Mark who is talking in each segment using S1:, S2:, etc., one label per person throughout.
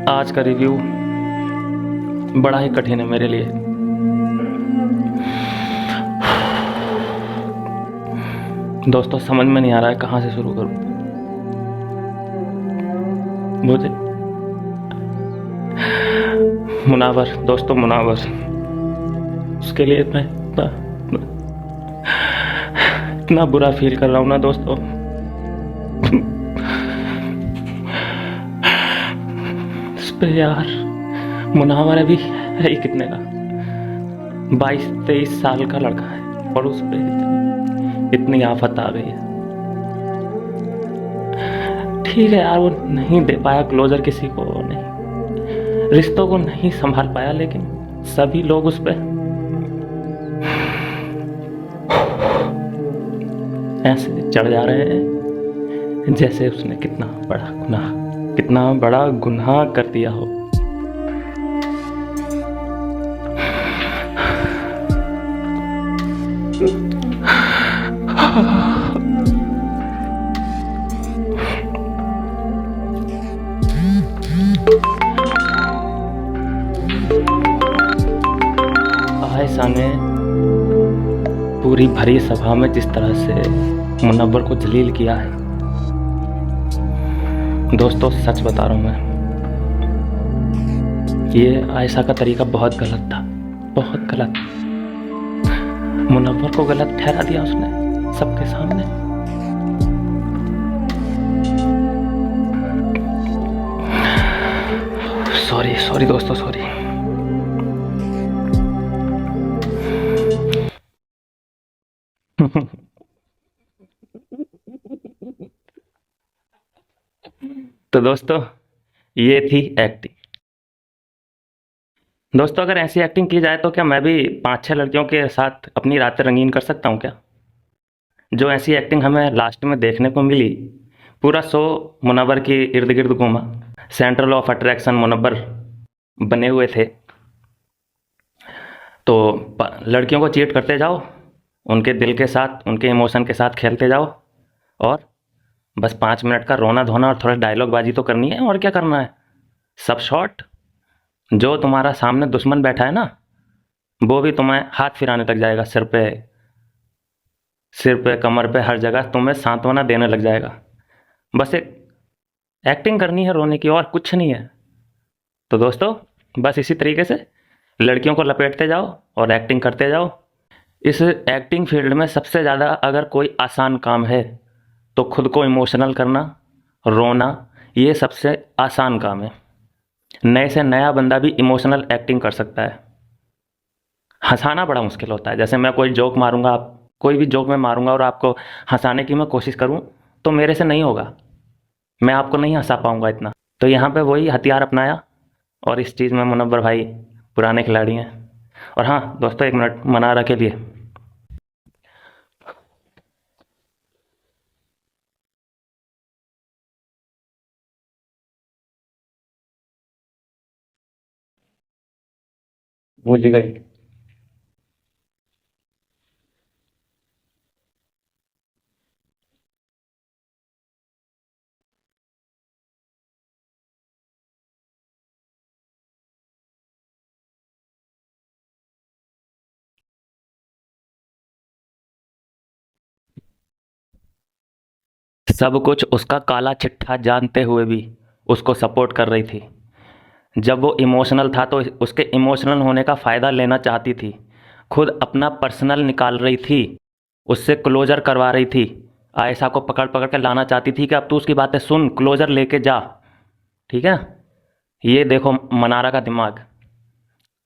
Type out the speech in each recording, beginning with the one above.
S1: आज का रिव्यू बड़ा ही कठिन है मेरे लिए। दोस्तों समझ में नहीं आ रहा है कहाँ से शुरू करूँ। मुझे मुनावर, दोस्तों मुनावर, उसके लिए मैं इतना बुरा फील कर रहा हूँ ना दोस्तों। इस पे यार, मुनावर अभी है ही कितने का, 22-23 साल का लड़का है और उस पे इतनी आफत आ गई है। ठीक है यार, वो नहीं दे पाया क्लोजर किसी को, नहीं रिश्तों को नहीं संभाल पाया, लेकिन सभी लोग उस पे ऐसे चढ़ जा रहे हैं जैसे उसने कितना बड़ा गुनाह कर दिया हो। आयशा ने पूरी भरी सभा में जिस तरह से मुनव्वर को जलील किया है, दोस्तों सच बता रहा हूँ मैं, ये आयशा का तरीका बहुत गलत था, बहुत गलत। मुनव्वर को गलत ठहरा दिया उसने सबके सामने। सॉरी दोस्तों, सॉरी। तो दोस्तों ये थी एक्टिंग। दोस्तों अगर ऐसी एक्टिंग की जाए तो क्या मैं भी 5-6 लड़कियों के साथ अपनी रातें रंगीन कर सकता हूँ क्या? जो ऐसी एक्टिंग हमें लास्ट में देखने को मिली, पूरा शो मुनव्वर के इर्द गिर्द घूमा, सेंट्रल ऑफ अट्रैक्शन मुनव्वर बने हुए थे। तो लड़कियों को चीट करते जाओ, उनके दिल के साथ, उनके इमोशन के साथ खेलते जाओ, और बस 5 मिनट का रोना धोना और थोड़ा डायलॉग बाजी तो करनी है, और क्या करना है। सब शॉट, जो तुम्हारा सामने दुश्मन बैठा है ना, वो भी तुम्हें हाथ फिराने लग जाएगा, सिर पे कमर पे हर जगह तुम्हें सांत्वना देने लग जाएगा। बस एक एक्टिंग करनी है रोने की, और कुछ नहीं है। तो दोस्तों बस इसी तरीके से लड़कियों को लपेटते जाओ और एक्टिंग करते जाओ। इस एक्टिंग फील्ड में सबसे ज़्यादा अगर कोई आसान काम है तो खुद को इमोशनल करना, रोना, ये सबसे आसान काम है। नए से नया बंदा भी इमोशनल एक्टिंग कर सकता है। हंसाना बड़ा मुश्किल होता है। जैसे मैं कोई जोक मारूंगा, आप कोई भी जोक मैं मारूंगा और आपको हंसाने की मैं कोशिश करूं, तो मेरे से नहीं होगा, मैं आपको नहीं हंसा पाऊंगा इतना। तो यहाँ पे वही हथियार अपनाया, और इस चीज़ में मुनव्वर भाई पुराने खिलाड़ी हैं। और हाँ दोस्तों, 1 मिनट मनारा के लिए। भूल गई। सब कुछ उसका काला चिट्ठा जानते हुए भी उसको सपोर्ट कर रही थी। जब वो इमोशनल था तो उसके इमोशनल होने का फ़ायदा लेना चाहती थी, खुद अपना पर्सनल निकाल रही थी, उससे क्लोजर करवा रही थी, आयशा को पकड़ पकड़ के लाना चाहती थी कि अब तू उसकी बातें सुन, क्लोजर लेके जा। ठीक है, ये देखो मनारा का दिमाग।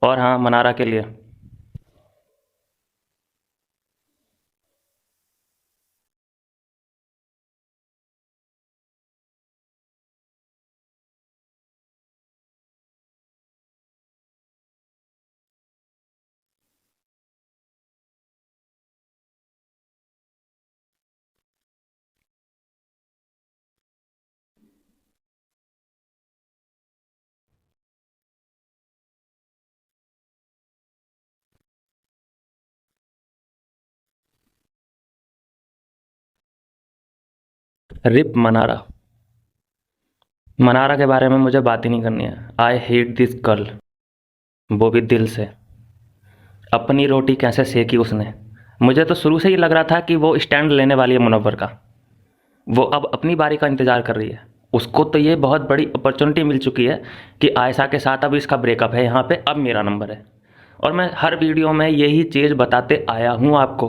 S1: और हाँ, मनारा के लिए। रिप मनारा। मनारा के बारे में मुझे बात ही नहीं करनी है। आई हेट दिस गर्ल, वो भी दिल से। अपनी रोटी कैसे सेकी उसने। मुझे तो शुरू से ही लग रहा था कि वो स्टैंड लेने वाली है मुनव्वर का। वो अब अपनी बारी का इंतज़ार कर रही है। उसको तो ये बहुत बड़ी अपॉर्चुनिटी मिल चुकी है कि आयशा के साथ अब इसका ब्रेकअप है यहाँ पे, अब मेरा नंबर है। और मैं हर वीडियो में यही चीज़ बताते आया हूँ आपको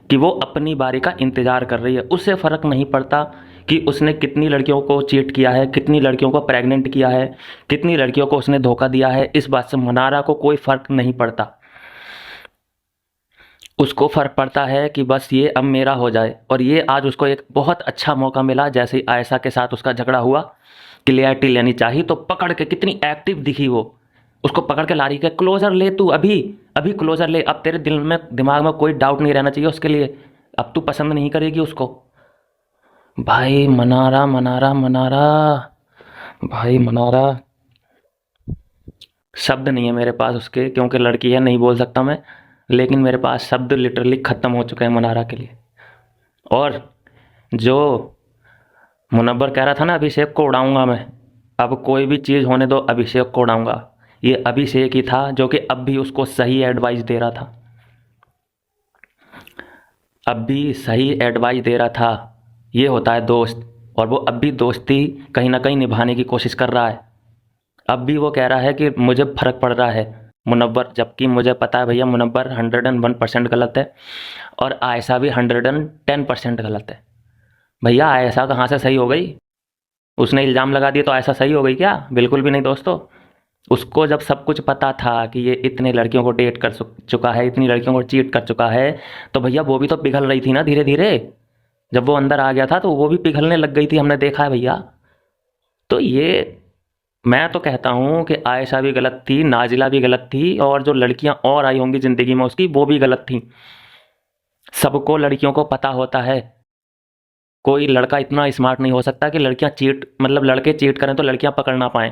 S1: कि वो अपनी बारी का इंतज़ार कर रही है। उससे फ़र्क नहीं पड़ता कि उसने कितनी लड़कियों को चीट किया है, कितनी लड़कियों को प्रेग्नेंट किया है, कितनी लड़कियों को उसने धोखा दिया है। इस बात से मनारा को कोई फ़र्क नहीं पड़ता। उसको फ़र्क पड़ता है कि बस ये अब मेरा हो जाए। और ये आज उसको एक बहुत अच्छा मौका मिला। जैसे ही आयशा के साथ उसका झगड़ा हुआ, क्लियरिटी लेनी चाहिए, तो पकड़ के कितनी एक्टिव दिखी वो, उसको पकड़ के ला रही है, क्लोज़र ले तू, अभी अभी क्लोज़र ले। अब तेरे दिल में दिमाग में कोई डाउट नहीं रहना चाहिए उसके लिए। अब तू पसंद नहीं करेगी उसको। भाई मनारा मनारा मनारा, भाई मनारा, शब्द नहीं है मेरे पास उसके, क्योंकि लड़की है नहीं बोल सकता मैं। लेकिन मेरे पास शब्द लिटरली ख़त्म हो चुके हैं मनारा के लिए। और जो मुनव्वर कह रहा था ना अभिषेक को उड़ाऊंगा मैं, अब कोई भी चीज़ होने दो, अभिषेक को उड़ाऊंगा। ये अभिषेक ही था जो कि अब भी उसको सही एडवाइस दे रहा था, अब भी सही एडवाइस दे रहा था। ये होता है दोस्त। और वो अब भी दोस्ती कहीं ना कहीं निभाने की कोशिश कर रहा है। अब भी वो कह रहा है कि मुझे फ़र्क पड़ रहा है मुनव्वर, जबकि मुझे पता है भैया मुनव्वर 101% गलत है और आयशा भी 110% गलत है। भैया आयशा कहाँ से सही हो गई? उसने इल्ज़ाम लगा दिया तो आयशा सही हो गई क्या? बिल्कुल भी नहीं दोस्तों। उसको जब सब कुछ पता था कि ये इतने लड़कियों को डेट कर चुका है, इतनी लड़कियों को चीट कर चुका है, तो भैया वो भी तो पिघल रही थी ना धीरे धीरे। जब वो अंदर आ गया था तो वो भी पिघलने लग गई थी, हमने देखा है भैया। तो ये मैं तो कहता हूँ कि आयशा भी गलत थी, नाजिला भी गलत थी, और जो लड़कियाँ और आई होंगी ज़िंदगी में उसकी, वो भी गलत थी। सबको लड़कियों को पता होता है। कोई लड़का इतना स्मार्ट नहीं हो सकता कि लड़कियां चीट, मतलब लड़के चीट करें तो लड़कियां पकड़ ना पाएं।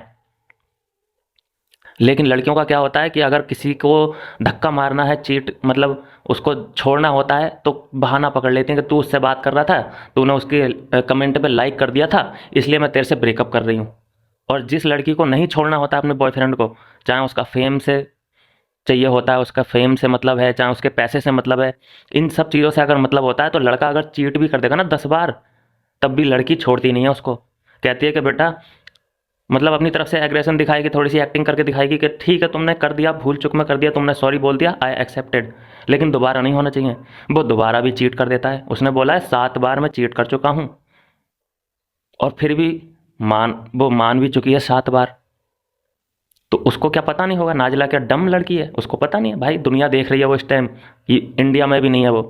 S1: लेकिन लड़कियों का क्या होता है कि अगर किसी को धक्का मारना है, चीट मतलब उसको छोड़ना होता है, तो बहाना पकड़ लेती हैं कि तू उससे बात कर रहा था, तूने उसके कमेंट पे लाइक कर दिया था, इसलिए मैं तेरे से ब्रेकअप कर रही हूँ। और जिस लड़की को नहीं छोड़ना होता अपने बॉयफ्रेंड को, चाहे उसका फेम से चाहिए होता है, उसका फेम से मतलब है, चाहे उसके पैसे से मतलब है, इन सब चीज़ों से अगर मतलब होता है, तो लड़का अगर चीट भी कर देगा ना 10 बार, तब भी लड़की छोड़ती नहीं है उसको। कहती है कि बेटा, मतलब अपनी तरफ से एग्रेशन दिखाएगी, थोड़ी सी एक्टिंग करके दिखाएगी कि ठीक है तुमने कर दिया, भूल चुक में कर दिया, तुमने सॉरी बोल दिया, आई एक्सेप्टेड, लेकिन दोबारा नहीं होना चाहिए। वो दोबारा भी चीट कर देता है। उसने बोला है 7 बार मैं चीट कर चुका हूँ, और फिर भी वो मान भी चुकी है 7 बार। तो उसको क्या पता नहीं होगा? नाजिला क्या डम लड़की है? उसको पता नहीं है भाई, दुनिया देख रही है वो इस टाइम। इंडिया में भी नहीं है वो,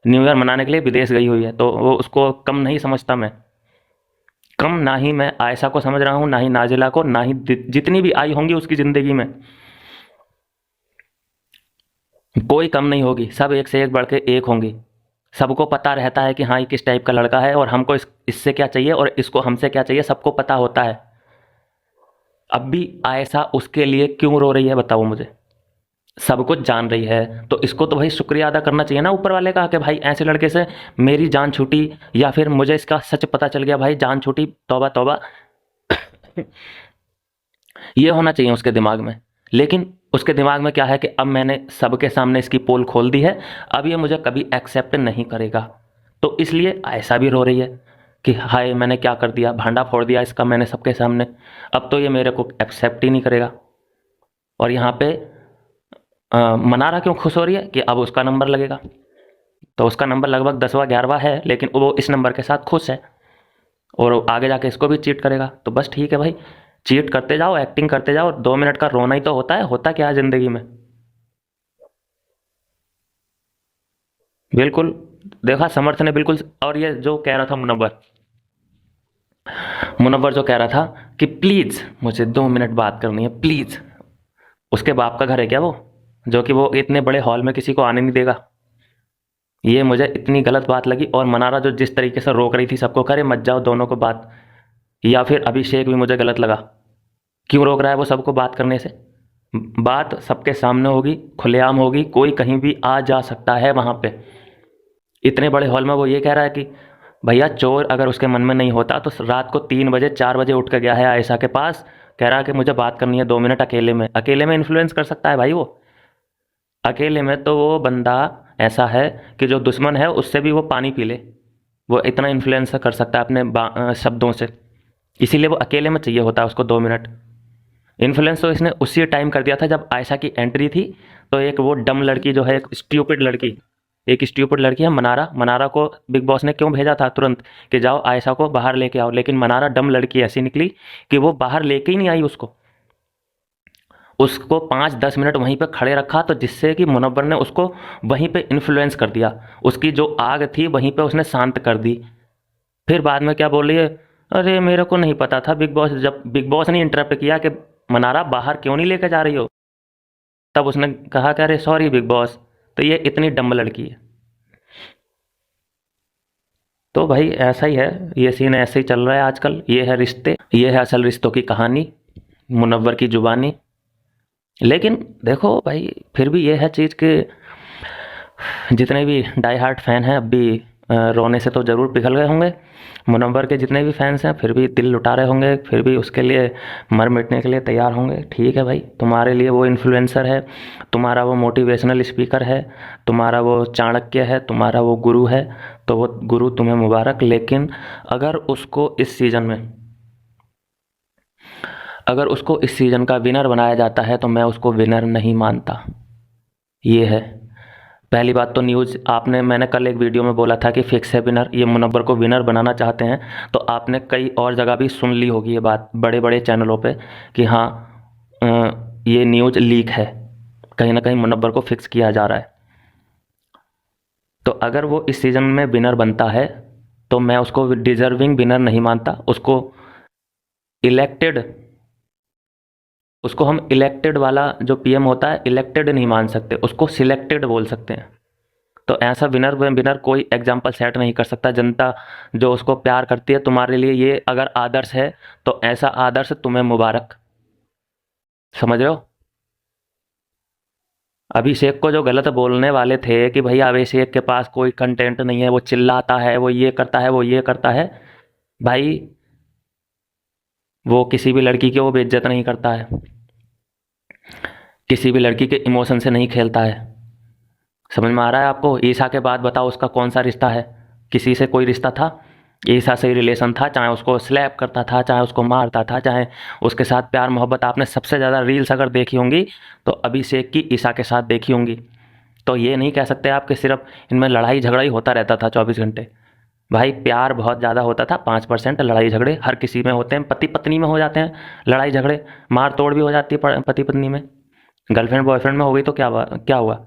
S1: न्यू ईयर मनाने के लिए विदेश गई हुई है, तो वो उसको कम नहीं समझता मैं। कम ना ही मैं आयशा को समझ रहा हूँ, ना ही नाजिला को, ना ही जितनी भी आई होंगी उसकी ज़िंदगी में, कोई कम नहीं होगी। सब एक से एक बढ़ के एक होंगी। सबको पता रहता है कि हाँ ये किस टाइप का लड़का है, और हमको इससे क्या चाहिए और इसको हमसे क्या चाहिए, सबको पता होता है। अब भी आयशा उसके लिए क्यों रो रही है बताओ मुझे? सब कुछ जान रही है तो इसको तो भाई शुक्रिया अदा करना चाहिए ना ऊपर वाले का, कि भाई ऐसे लड़के से मेरी जान छूटी, या फिर मुझे इसका सच पता चल गया, भाई जान छूटी, तौबा तौबा। ये होना चाहिए उसके दिमाग में। लेकिन उसके दिमाग में क्या है कि अब मैंने सबके सामने इसकी पोल खोल दी है, अब ये मुझे कभी एक्सेप्ट नहीं करेगा। तो इसलिए ऐसा भी रो रही है कि हाय मैंने क्या कर दिया, भांडा फोड़ दिया इसका मैंने सबके सामने, अब तो ये मेरे को एक्सेप्ट ही नहीं करेगा। और यहाँ पे मनारा क्यों खुश हो रही है कि अब उसका नंबर लगेगा? तो उसका नंबर लगभग 10वां 11वां है, लेकिन वो इस नंबर के साथ खुश है, और आगे जाके इसको भी चीट करेगा। तो बस ठीक है भाई, चीट करते जाओ, एक्टिंग करते जाओ, 2 मिनट का रोना ही तो होता है, होता क्या है ज़िंदगी में। बिल्कुल। देखा समर्थ ने बिल्कुल। और ये जो कह रहा था मुनव्वर, मुनव्वर जो कह रहा था कि प्लीज़ मुझे 2 मिनट बात करनी है प्लीज़, उसके बाप का घर है क्या वो, जो कि वो इतने बड़े हॉल में किसी को आने नहीं देगा? ये मुझे इतनी गलत बात लगी। और मनारा जो जिस तरीके से रोक रही थी सबको, करे मत जाओ दोनों को बात, या फिर अभिषेक भी मुझे गलत लगा, क्यों रोक रहा है वो सबको बात करने से? बात सबके सामने होगी, खुलेआम होगी, कोई कहीं भी आ जा सकता है वहाँ पे। इतने बड़े हॉल में वो ये कह रहा है कि भैया चोर अगर उसके मन में नहीं होता तो रात को 3 बजे 4 बजे उठ कर गया है आयशा के पास, कह रहा है कि मुझे बात करनी है 2 मिनट अकेले में इन्फ्लुएंस कर सकता है भाई वो। अकेले में तो वो बंदा ऐसा है कि जो दुश्मन है उससे भी वो पानी पी ले, वो इतना इन्फ्लुएंस कर सकता है अपने शब्दों से। इसीलिए वो अकेले में चाहिए होता है उसको 2 मिनट। इन्फ्लुएंस तो इसने उसी टाइम कर दिया था जब आयशा की एंट्री थी। तो एक वो डम लड़की जो है, एक स्ट्यूपिड लड़की है मनारा। मनारा को बिग बॉस ने क्यों भेजा था तुरंत कि जाओ आयशा को बाहर लेके आओ, लेकिन मनारा डम लड़की ऐसी निकली कि वो बाहर लेके ही नहीं आई उसको 5-10 मिनट वहीं पे खड़े रखा, तो जिससे कि मुनव्वर ने उसको वहीं पे इन्फ्लुएंस कर दिया। उसकी जो आग थी वहीं पे उसने शांत कर दी। फिर बाद में क्या बोल रही है, अरे मेरे को नहीं पता था बिग बॉस, जब बिग बॉस ने इंटरप्ट किया कि मनारा बाहर क्यों नहीं लेकर जा रही हो, तब उसने कहा कि अरे सॉरी बिग बॉस। तो ये इतनी डम्ब लड़की है। तो भाई ऐसा ही है, ये सीन ऐसे ही चल रहा है आजकल। ये है रिश्ते, ये है असल रिश्तों की कहानी, मुनव्वर की जुबानी। लेकिन देखो भाई, फिर भी ये है चीज़ कि जितने भी डाई हार्ट फैन हैं अब भी रोने से तो ज़रूर पिघल गए होंगे। मुनव्वर के जितने भी फैंस हैं फिर भी दिल लुटा रहे होंगे, फिर भी उसके लिए मर मिटने के लिए तैयार होंगे। ठीक है भाई, तुम्हारे लिए वो इन्फ्लुएंसर है, तुम्हारा वो मोटिवेशनल स्पीकर है, तुम्हारा वो चाणक्य है, तुम्हारा वो गुरु है, तो वो गुरु तुम्हें मुबारक। लेकिन अगर उसको इस सीज़न में, अगर उसको इस सीज़न का विनर बनाया जाता है तो मैं उसको विनर नहीं मानता। ये है पहली बात। तो न्यूज़ आपने, मैंने कल एक वीडियो में बोला था कि फिक्स है विनर, ये मुनव्वर को विनर बनाना चाहते हैं। तो आपने कई और जगह भी सुन ली होगी ये बात बड़े बड़े चैनलों पे कि हाँ ये न्यूज़ लीक है, कहीं ना कहीं मुनव्वर को फिक्स किया जा रहा है। तो अगर वो इस सीज़न में विनर बनता है तो मैं उसको डिज़र्विंग विनर नहीं मानता। उसको हम इलेक्टेड वाला जो पीएम होता है, इलेक्टेड नहीं मान सकते, उसको सिलेक्टेड बोल सकते हैं। तो ऐसा विनर विनर कोई एग्जाम्पल सेट नहीं कर सकता। जनता जो उसको प्यार करती है, तुम्हारे लिए ये अगर आदर्श है तो ऐसा आदर्श तुम्हें मुबारक। समझ रहे हो? अभिषेक को जो गलत बोलने वाले थे कि भैया अभिषेक के पास कोई कंटेंट नहीं है, वो चिल्लाता है, वो ये करता है, वो ये करता है, भाई वो किसी भी लड़की की वो बेइज्जत नहीं करता है, किसी भी लड़की के इमोशन से नहीं खेलता है। समझ में आ रहा है आपको? ईसा के बाद बताओ उसका कौन सा रिश्ता है? किसी से कोई रिश्ता था? ईसा से ही रिलेशन था, चाहे उसको स्लैप करता था, चाहे उसको मारता था, चाहे उसके साथ प्यार मोहब्बत। आपने सबसे ज़्यादा रील्स अगर देखी होंगी तो अभिषेक की ईसा के साथ देखी होंगी। तो ये नहीं कह सकते आप कि सिर्फ इनमें लड़ाई झगड़ा ही होता रहता था 24 घंटे। भाई प्यार बहुत ज़्यादा होता था, 5% लड़ाई झगड़े हर किसी में होते हैं, पति पत्नी में हो जाते हैं लड़ाई झगड़े, मार तोड़ भी हो जाती है पति पत्नी में। गर्लफ्रेंड बॉयफ्रेंड में हो गई तो क्या हुआ?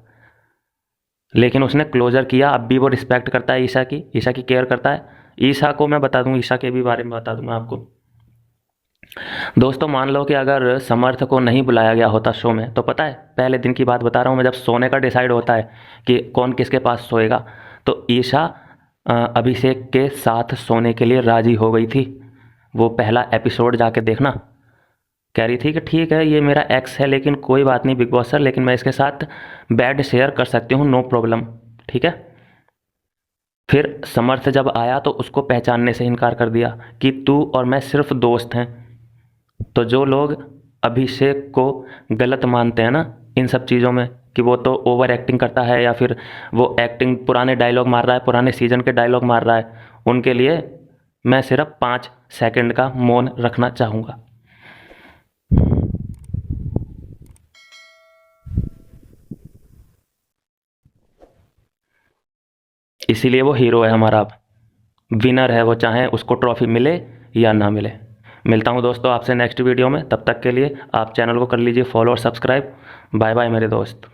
S1: लेकिन उसने क्लोजर किया, अब भी वो रिस्पेक्ट करता है ईशा की केयर करता है। ईशा को मैं बता दूं, ईशा के भी बारे में बता दूं मैं आपको। दोस्तों मान लो कि अगर समर्थ को नहीं बुलाया गया होता शो में, तो पता है पहले दिन की बात बता रहा हूँ मैं, जब सोने का डिसाइड होता है कि कौन किसके पास सोएगा, तो ईशा अभिषेक के साथ सोने के लिए राजी हो गई थी। वो पहला एपिसोड जाके देखना, कह रही थी कि ठीक है ये मेरा एक्स है लेकिन कोई बात नहीं बिग बॉस सर, लेकिन मैं इसके साथ बेड शेयर कर सकती हूँ, नो प्रॉब्लम, ठीक है। फिर समर्थ जब आया तो उसको पहचानने से इनकार कर दिया कि तू और मैं सिर्फ दोस्त हैं। तो जो लोग अभिषेक को गलत मानते हैं ना इन सब चीज़ों में कि वो तो ओवर एक्टिंग करता है या फिर वो एक्टिंग पुराने डायलॉग मार रहा है, पुराने सीजन के डायलॉग मार रहा है, उनके लिए मैं सिर्फ 5 सेकंड का मौन रखना चाहूँगा। इसीलिए वो हीरो है हमारा, अब विनर है वो, चाहे उसको ट्रॉफी मिले या ना मिले। मिलता हूँ दोस्तों आपसे नेक्स्ट वीडियो में, तब तक के लिए आप चैनल को कर लीजिए फॉलो और सब्सक्राइब। बाय बाय मेरे दोस्त।